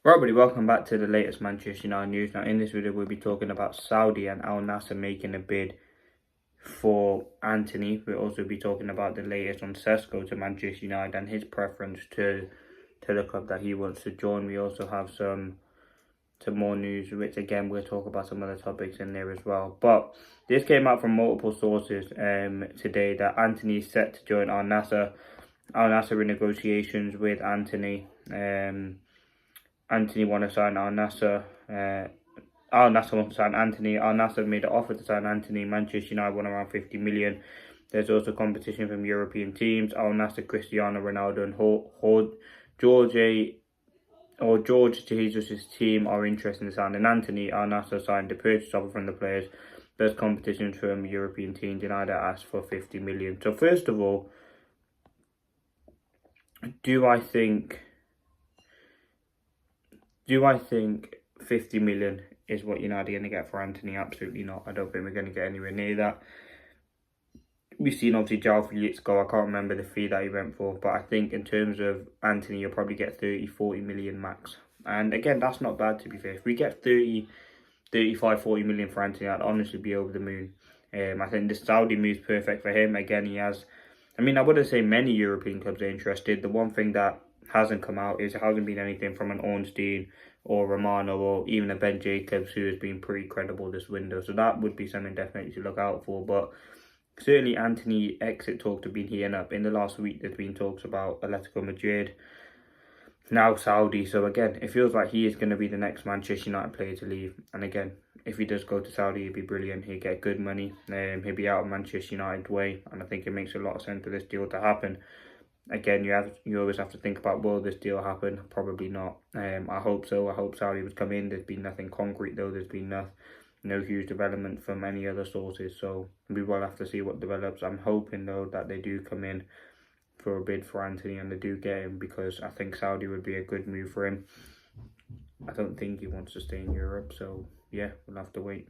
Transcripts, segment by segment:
Right, buddy, welcome back to the latest Manchester United news. Now, in this video, we'll be talking about Saudi and Al Nassr making a bid for Antony. We'll also be talking about the latest on Sesko to Manchester United and his preference to the club that he wants to join. We also have some more news, which again we'll talk about some other topics in there as well. But this came out from multiple sources today that Antony is set to join Al Nassr. Al Nassr in negotiations with Antony. Antony want to sign Al Nassr. Al Nassr want to sign Antony. Al Nassr made an offer to sign Antony. Manchester United won around 50 million. There's also competition from European teams. Al Nassr, Cristiano Ronaldo, and George Jesus' team are interested in signing Antony. Al Nassr signed the purchase offer from the players. There's competition from European teams. United asked for 50 million. So first of all, do I think 50 million is what United are going to get for Antony? Absolutely not. I don't think we're going to get anywhere near that. We've seen obviously João Felix go. I can't remember the fee that he went for, but I think in terms of Antony, you'll probably get 30-40 million max. And again, that's not bad, to be fair. If we get 35-40 million for Antony, I'd honestly be over the moon. I think the Saudi move's perfect for him. Again, he has, I wouldn't say many European clubs are interested. The one thing that hasn't come out is it hasn't been anything from an Ornstein or Romano or even a Ben Jacobs, who has been pretty credible this window. So that would be something definitely to look out for. But certainly Antony exit talks have been heating up. In the last week, there's been talks about Atletico Madrid, now Saudi. So again, it feels like he is going to be the next Manchester United player to leave. And again, if he does go to Saudi, he'd be brilliant. He'd get good money. He'd be out of Manchester United way. And I think it makes a lot of sense for this deal to happen. Again, you always have to think about, will this deal happen? Probably not. I hope so. I hope Saudi would come in. There's been nothing concrete though. There's been no huge development from any other sources. So we will have to see what develops. I'm hoping though that they do come in for a bid for Antony and they do get him, because I think Saudi would be a good move for him. I don't think he wants to stay in Europe. So yeah, we'll have to wait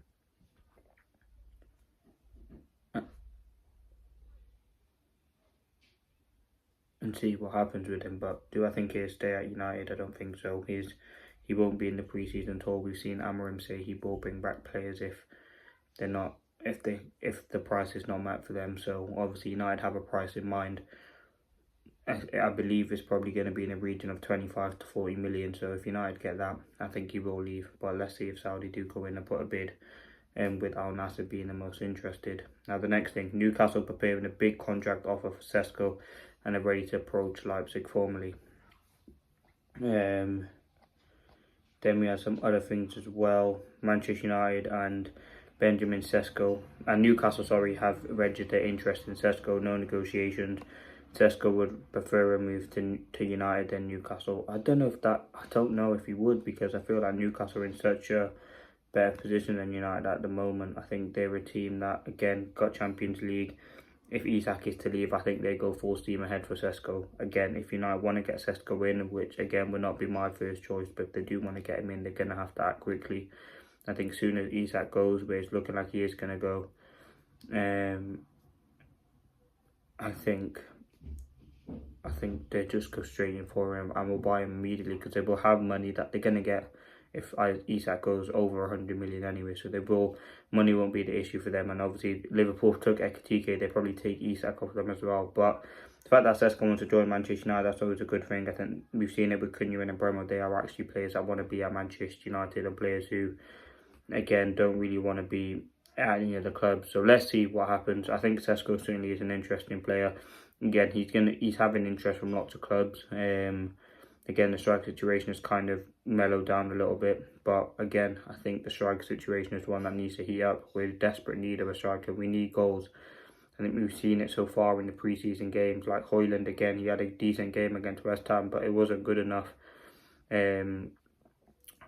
and see what happens with him. But do I think he'll stay at United? I don't think so. He won't be in the pre-season tour. We've seen Amorim say he will bring back players if the price is not met for them. So obviously United have a price in mind. I believe it's probably going to be in the region of 25-40 million. So if United get that, I think he will leave. But let's see if Saudi do go in and put a bid, with Al Nassr being the most interested. Now the next thing, Newcastle preparing a big contract offer for Sesko and are ready to approach Leipzig formally. Then we have some other things as well. Manchester United and Benjamin Sesko and Newcastle, have registered their interest in Sesko. No negotiations. Sesko would prefer a move to United than Newcastle. I don't know if he would, because I feel like Newcastle are in such a better position than United at the moment. I think they're a team that again got Champions League. If Isak is to leave, I think they go full steam ahead for Sesko. Again, if United want to get Sesko in, which again would not be my first choice, but if they do want to get him in, they're going to have to act quickly. I think soon as Isak goes, where it's looking like he is going to go, I think they just go straight in for him and will buy him immediately, because they will have money that they're going to get if Isak goes over 100 million anyway. So money won't be the issue for them. And obviously Liverpool took Ekitike, they probably take Isak off them as well. But the fact that Sesko wants to join Manchester United, that's always a good thing. I think we've seen it with Cunha and Bremo. They are actually players that want to be at Manchester United, and players who again don't really want to be at any other club. So let's see what happens. I think Sesko certainly is an interesting player. Again, he's having interest from lots of clubs. Again, the strike situation has kind of mellowed down a little bit. But again, I think the strike situation is one that needs to heat up. We're in desperate need of a striker. We need goals. I think we've seen it so far in the pre-season games. Like Højlund, again, he had a decent game against West Ham, but it wasn't good enough. And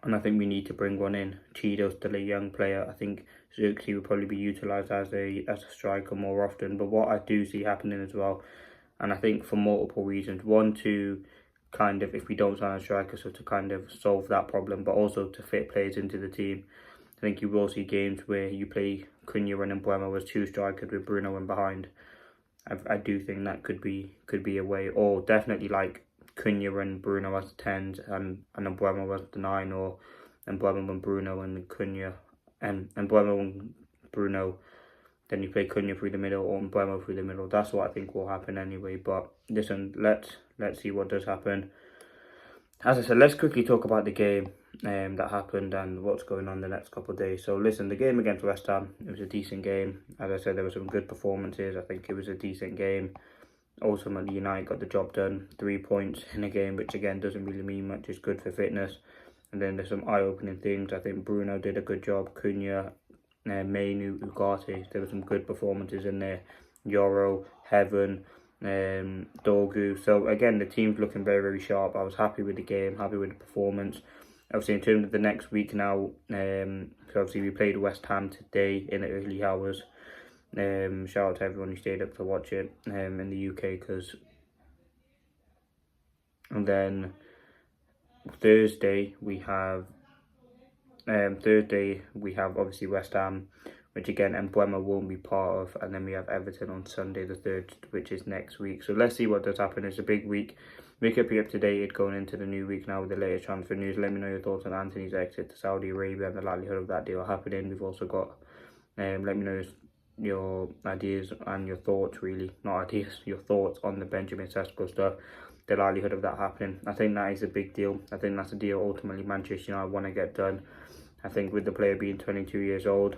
I think we need to bring one in. Chido's still a young player. I think Xerxes will probably be utilised as a striker more often. But what I do see happening as well, and I think for multiple reasons. One, to kind of, if we don't sign a striker, so to kind of solve that problem, but also to fit players into the team. I think you will see games where you play Cunha and Mbeumo as two strikers with Bruno in behind. I do think that could be a way, or definitely like Cunha and Bruno as the 10s and Mbeumo as the 9, or Mbeumo and Bruno and Cunha and Mbeumo and Bruno, then you play Cunha through the middle or Mbeumo through the middle. That's what I think will happen anyway. But listen, let's see what does happen. As I said, let's quickly talk about the game that happened and what's going on the next couple of days. So listen, the game against West Ham, it was a decent game. As I said, there were some good performances. I think it was a decent game. Ultimately, United got the job done. 3 points in a game, which again doesn't really mean much. It's good for fitness. And then there's some eye-opening things. I think Bruno did a good job. Cunha, Mainu, Ugarte, there were some good performances in there. Yoro, Heaven, Dorgu. So again, the team's looking very, very sharp. I was happy with the game, happy with the performance. Obviously, in terms of the next week now, so obviously we played West Ham today in the early hours. Shout out to everyone who stayed up to watch it in the UK, and then Thursday we have obviously West Ham, which again Mbeumo won't be part of, and then we have Everton on Sunday the 3rd, which is next week. So let's see what does happen. It's a big week. Make up to date going into the new week now with the latest transfer news. Let me know your thoughts on Antony's exit to Saudi Arabia and the likelihood of that deal happening. We've also got let me know your ideas and your thoughts, really, not ideas, your thoughts on the Benjamin Sesko stuff, the likelihood of that happening. I think that is a big deal. I think that's a deal ultimately Manchester United want to get done. I think with the player being 22 years old,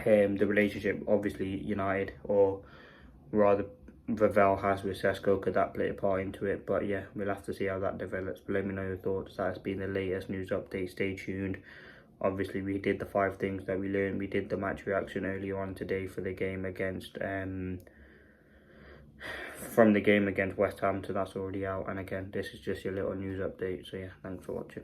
the relationship obviously United, or rather Ravel, has with Sesko, could that play a part into it? But yeah, we'll have to see how that develops. But let me know your thoughts. That has been the latest news update. Stay tuned. Obviously, we did the 5 things that we learned. We did the match reaction earlier on today for the game against from the game against West Ham, so that's already out. And again, this is just your little news update. So yeah, thanks for watching.